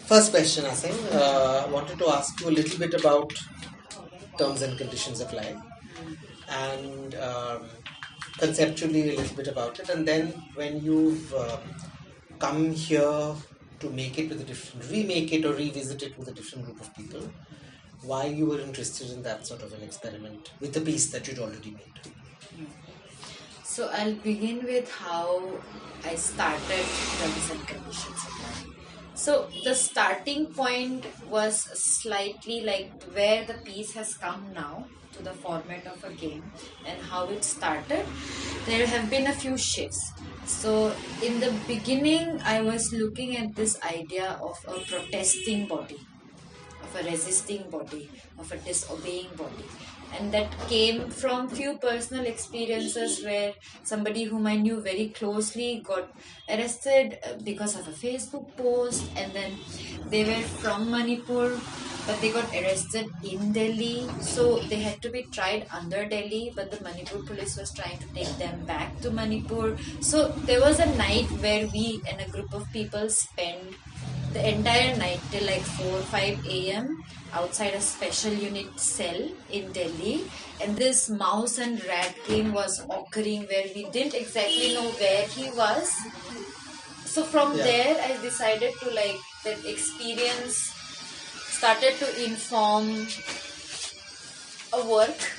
First question, Aseng. Wanted to ask you a little bit about terms and conditions apply, and conceptually a little bit about it, and then when you've come here to make it with a different, remake it or revisit it with a different group of people, why you were interested in that sort of an experiment with the piece that you'd already made. So I'll begin with how I started terms and conditions apply. So the starting point was slightly like where the piece has come now to the format of a game and how it started. There have been a few shifts. So in the beginning, I was looking at this idea of a protesting body, of a resisting body, of a disobeying body. And that came from few personal experiences where somebody whom I knew very closely got arrested because of a Facebook post, and then they were from Manipur, but they got arrested in Delhi, so they had to be tried under Delhi, but the Manipur police was trying to take them back to Manipur. So there was a night where we and a group of people spent the entire night till like 4 5 a.m. outside a special unit cell in Delhi, and this mouse and rat game was occurring where we didn't exactly know where he was. So from there I decided to like that experience started to inform a work.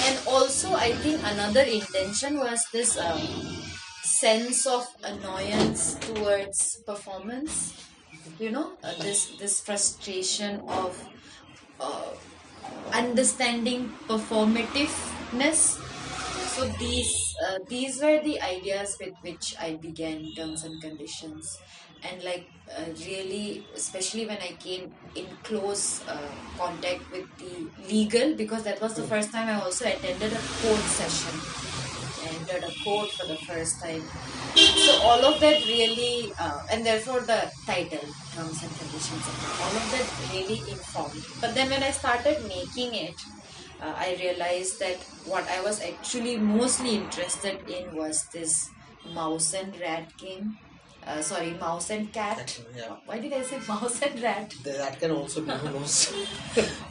And also I think another intention was this sense of annoyance towards performance, this frustration of uh, understanding performativeness. So these were the ideas with which I began terms and conditions, and like really, especially when I came in close contact with the legal, because that was the first time I also attended a court session, entered a court for the first time. So all of that really, and therefore the title, terms and conditions, all of that really informed. But then when I started making it, I realized that what I was actually mostly interested in was this mouse and rat game. Mouse and cat. Yeah. Why did I say mouse and rat? That can also be, who knows.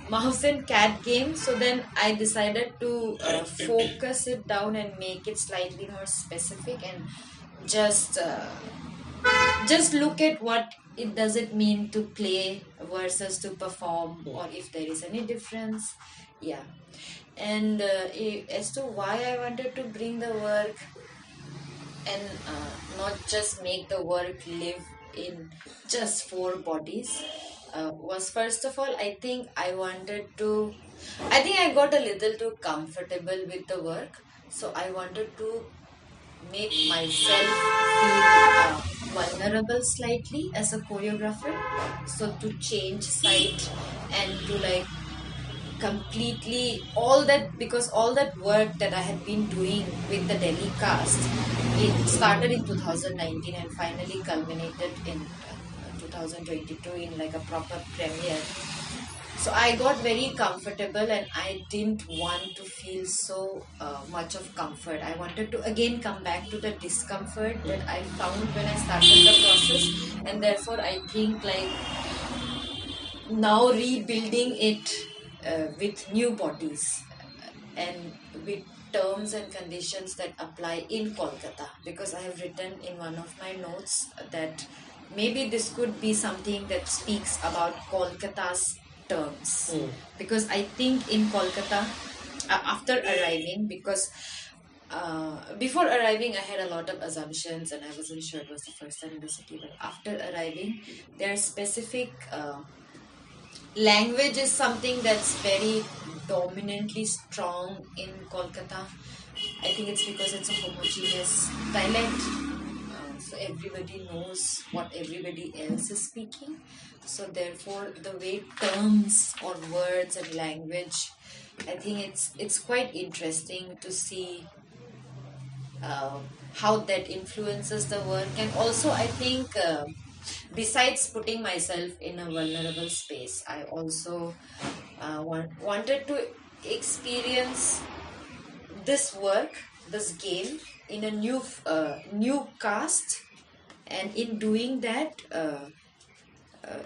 Mouse and cat game. So then I decided to focus it down and make it slightly more specific, and just look at what it does it mean to play versus to perform, or if there is any difference. Yeah. And as to why I wanted to bring the work and not just make the work live in just four bodies, was first of all, I think I got a little too comfortable with the work. So I wanted to make myself feel vulnerable slightly as a choreographer. So to change site and to like completely all that, because all that work that I had been doing with the Delhi cast, it started in 2019 and finally culminated in 2022 in like a proper premiere. So I got very comfortable and I didn't want to feel so much of comfort. I wanted to again come back to the discomfort that I found when I started the process, and therefore I think like now rebuilding it with new bodies and with terms and conditions that apply in Kolkata, because I have written in one of my notes that maybe this could be something that speaks about Kolkata's terms. Because I think in Kolkata, after arriving, because before arriving I had a lot of assumptions and I wasn't sure it was the first time in the city, but after arriving there are specific language is something that's very dominantly strong in Kolkata. I think it's because it's a homogeneous dialect. So everybody knows what everybody else is speaking. So therefore, the way terms or words and language, I think it's quite interesting to see how that influences the work. And also, I think besides putting myself in a vulnerable space, I also wanted to experience this work this game in a new cast, and in doing that,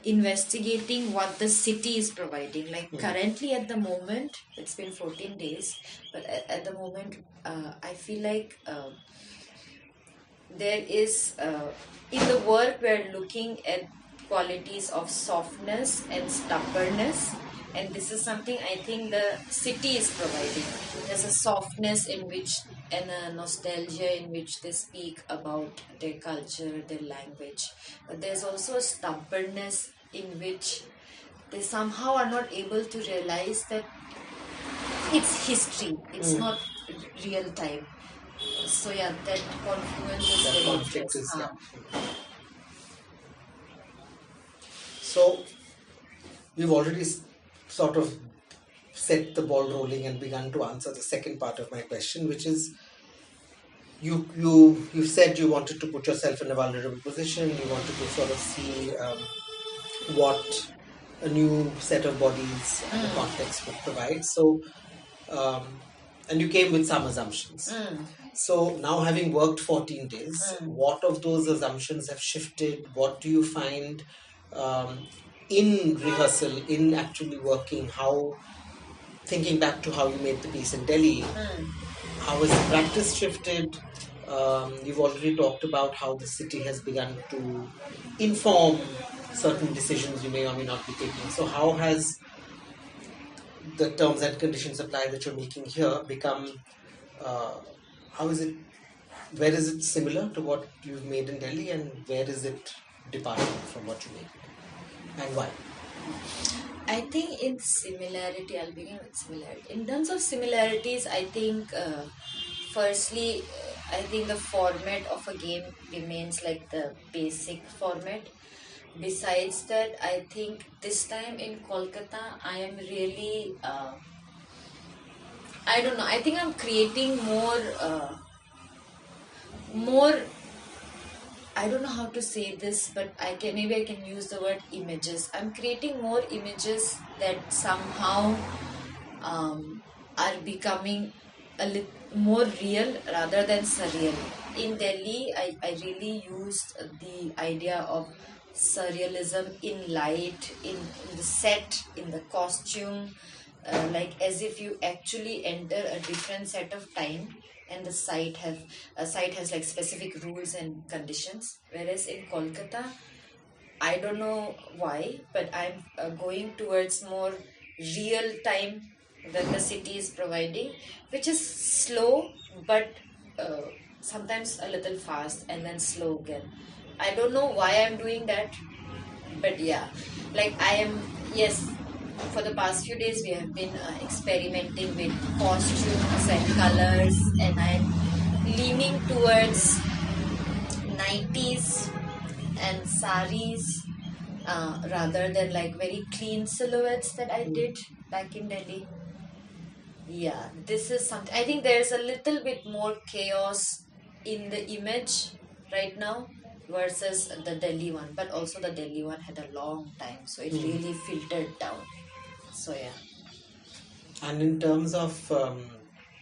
investigating what the city is providing. Like currently at the moment, it's been 14 days, but at the moment, I feel like there is in the work we're looking at qualities of softness and stubbornness, and this is something I think the city is providing. There's a softness in which, and a nostalgia in which they speak about their culture, their language, but there's also a stubbornness in which they somehow are not able to realize that it's history, it's not real time. So yeah, that confluence is That very conflict is, interesting. yeah. So we've already sort of set the ball rolling and begun to answer the second part of my question, which is you said you wanted to put yourself in a vulnerable position. You wanted to sort of see what a new set of bodies and the context would provide. So, and you came with some assumptions. So now, having worked 14 days, what of those assumptions have shifted? What do you find in rehearsal, in actually working? How, thinking back to how you made the piece in Delhi, how has the practice shifted? You've already talked about how the city has begun to inform certain decisions you may or may not be taking. So how has the terms and conditions apply that you're making here become, how is it, where is it similar to what you've made in Delhi, and where is it departing from what you made, and why? I think in similarity, I'll begin with similarity. In terms of similarities, I think firstly, I think the format of a game remains like the basic format. Besides that, I think this time in Kolkata, I am really, I don't know, I think I'm creating more, I don't know how to say this, but maybe I can use the word images. I'm creating more images that somehow are becoming a little more real rather than surreal. In Delhi, I really used the idea of surrealism in light, in the set, in the costume, like as if you actually enter a different set of time, and the site has like specific rules and conditions. Whereas in Kolkata, I don't know why, but I'm going towards more real time that the city is providing, which is slow, but uh, sometimes a little fast and then slow again. I don't know why I'm doing that, but yeah, like I am, yes, for the past few days we have been experimenting with costumes and colors, and I'm leaning towards 90s and saris, rather than like very clean silhouettes that I did back in Delhi. Yeah, this is something. I think there's a little bit more chaos in the image right now versus the Delhi one, but also the Delhi one had a long time, so it really filtered down. So yeah. And in terms of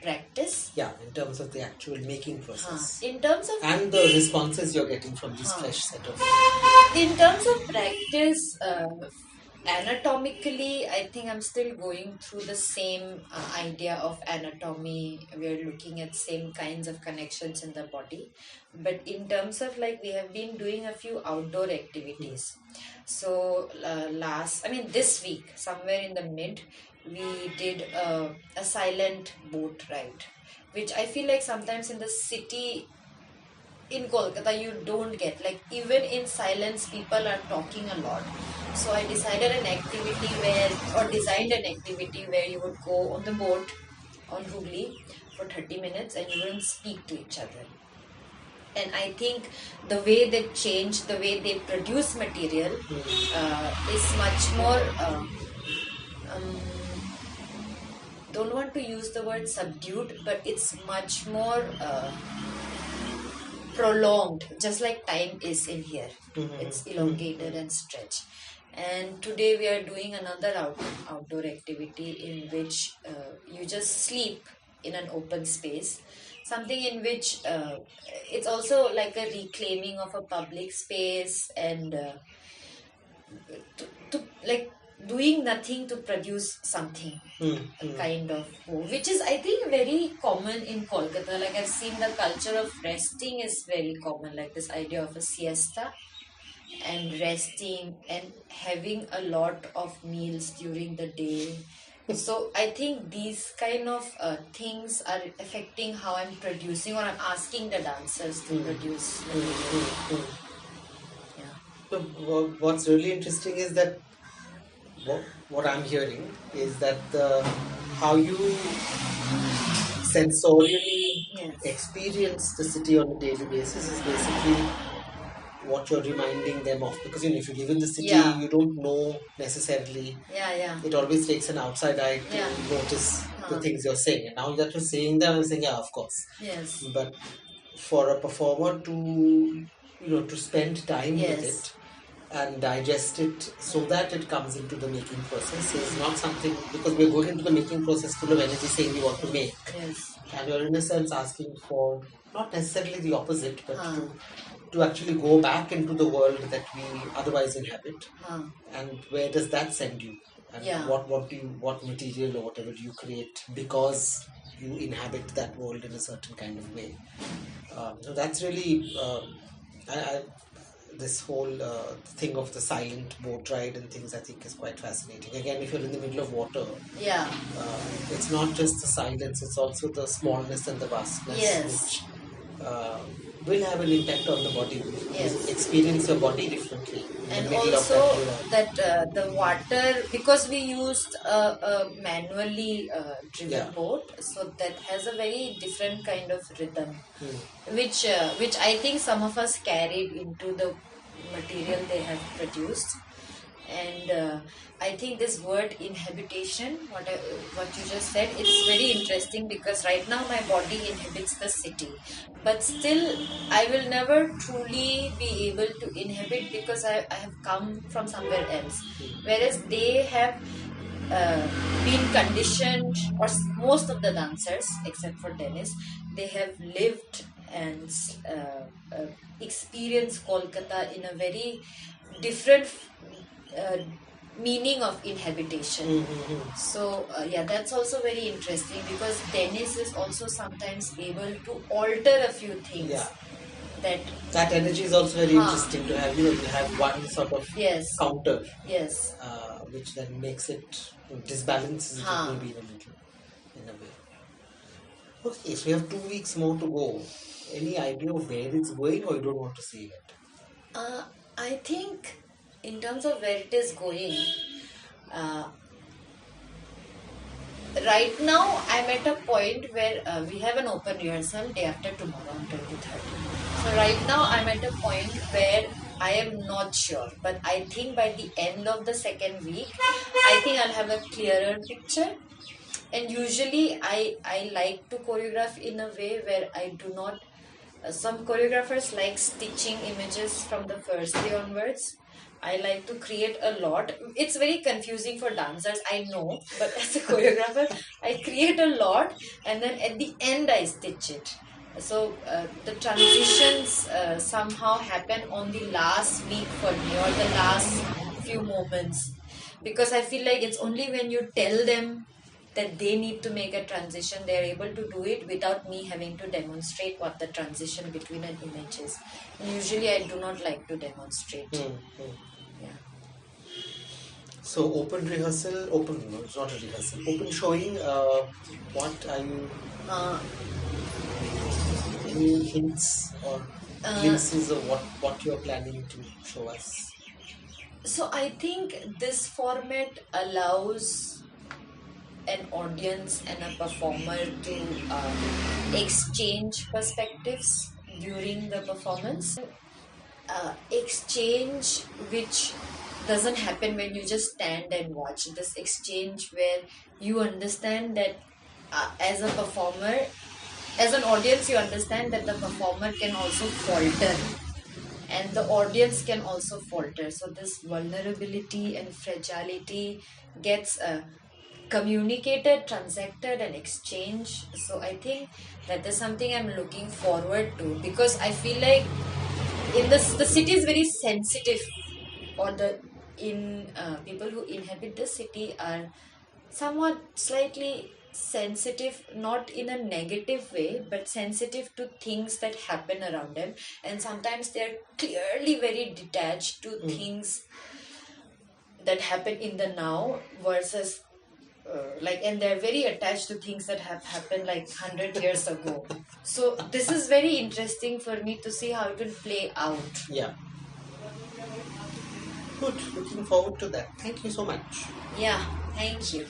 Practice? yeah, in terms of the actual making process, In terms of and the responses you're getting from this fresh set of, in terms of practice, anatomically, I think I'm still going through the same idea of anatomy. We're looking at same kinds of connections in the body, but in terms of like we have been doing a few outdoor activities. So this week, somewhere in the mid, we did a silent boat ride, which I feel like sometimes in the city in Kolkata you don't get. Like even in silence, people are talking a lot. So I decided an activity designed an activity where you would go on the boat on Hooghly for 30 minutes and you wouldn't speak to each other. And I think the way they change, the way they produce material is much more. Don't want to use the word subdued, but it's much more prolonged, just like time is in here. It's elongated and stretched. And today we are doing another outdoor activity in which you just sleep in an open space. something in which it's also like a reclaiming of a public space, and to like doing nothing to produce something, a kind of move, which is, I think, very common in Kolkata. Like, I've seen the culture of resting is very common, like this idea of a siesta and resting and having a lot of meals during the day. So I think these kind of things are affecting how I'm producing, or I'm asking the dancers to produce material. Yeah. So what's really interesting is that what I'm hearing is that how you sensorially Yes. experience the city on a daily basis is basically what you're reminding them of, because if you live in the city, Yeah. you don't know necessarily. Yeah. It always takes an outside eye to Yeah. notice the things you're saying, and now that you're saying them, I'm saying, yeah, of course. Yes. But for a performer to to spend time with Yes. it and digest it so that it comes into the making process is not something, because we're going into the making process full of energy saying we want to make, Yes. and you're in a sense asking for not necessarily the opposite, but to actually go back into the world that we otherwise inhabit. And where does that send you, and Yeah. what material or whatever do you create because you inhabit that world in a certain kind of way. So that's really I this whole thing of the silent boat ride and things, I think, is quite fascinating. Again, if you're in the middle of water, Yeah. it's not just the silence, it's also the smallness and the vastness, Yes. which will have an impact on the body. Yes. You experience your body differently in And the middle also of that. that the water, because we used a manually driven Yeah. boat, so that has a very different kind of rhythm, Hmm. which I think some of us carried into the material they have produced. And I think this word inhabitation, what you just said, it's very interesting, because right now my body inhabits the city, but still I will never truly be able to inhabit, because I have come from somewhere else, whereas they have been conditioned, or most of the dancers except for Dennis, they have lived and experienced Kolkata in a very different meaning of inhabitation. So yeah, that's also very interesting, because Dennis is also sometimes able to alter a few things. Yeah. That energy is also very interesting to have. You have one sort of Yes. counter, Yes. which then makes it disbalances it maybe in a way. Okay, so you have 2 weeks more to go. Any idea of where it's going, or you don't want to say it? I think in terms of where it is going, right now I'm at a point where we have an open rehearsal day after tomorrow on 23rd. So right now I'm at a point where I am not sure, but I think by the end of the second week, I think I'll have a clearer picture. And usually I like to choreograph in a way where I do not, some choreographers like stitching images from the first day onwards. I like to create a lot. It's very confusing for dancers, I know, but as a choreographer, I create a lot, and then at the end I stitch it. So the transitions somehow happen on the last week for me, or the last few moments, because I feel like it's only when you tell them that they need to make a transition, they are able to do it without me having to demonstrate what the transition between an image is. And usually I do not like to demonstrate. Yeah. So open rehearsal, no, it's not a rehearsal. Open showing. What are you? Any hints or glimpses of what you're planning to show us? So I think this format allows an audience and a performer to exchange perspectives during the performance. Exchange which doesn't happen when you just stand and watch. This exchange where you understand that as a performer, as an audience, you understand that the performer can also falter, and the audience can also falter. So this vulnerability and fragility gets communicated, transacted, and exchanged. So I think that is something I'm looking forward to, because I feel like in the city is very sensitive, or the in people who inhabit the city are somewhat slightly sensitive, not in a negative way, but sensitive to things that happen around them, and sometimes they're clearly very detached to things that happen in the now versus and they're very attached to things that have happened like 100 years ago. So this is very interesting for me to see how it will play out. Yeah. Good. Looking forward to that. Thank you so much. Yeah, thank you.